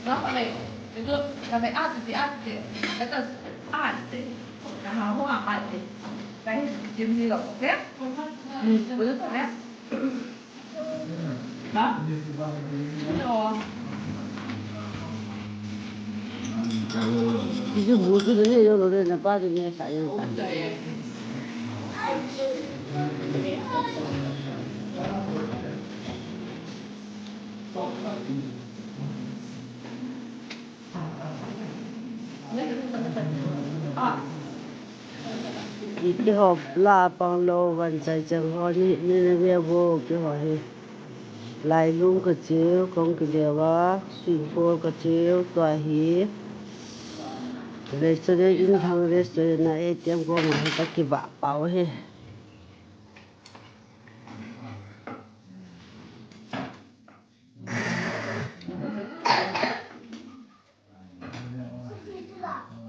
Napaleo. Itu kami ate, kata ate. Nah, aku ate. Kayak jam ni loh, oke? Betul tak ya? Hah? Oh. Itu buku ni yo lo na pa ni sa yo. Cái hộp la bằng lô vẫn chạy chẳng có nên là về vô cái hỏi lại luôn cái chiếu không cái điều đó suy phô cái chiếu tòa hí để cho nên in thằng để cho nên ATM của mình ta kỳ bạc bảo hết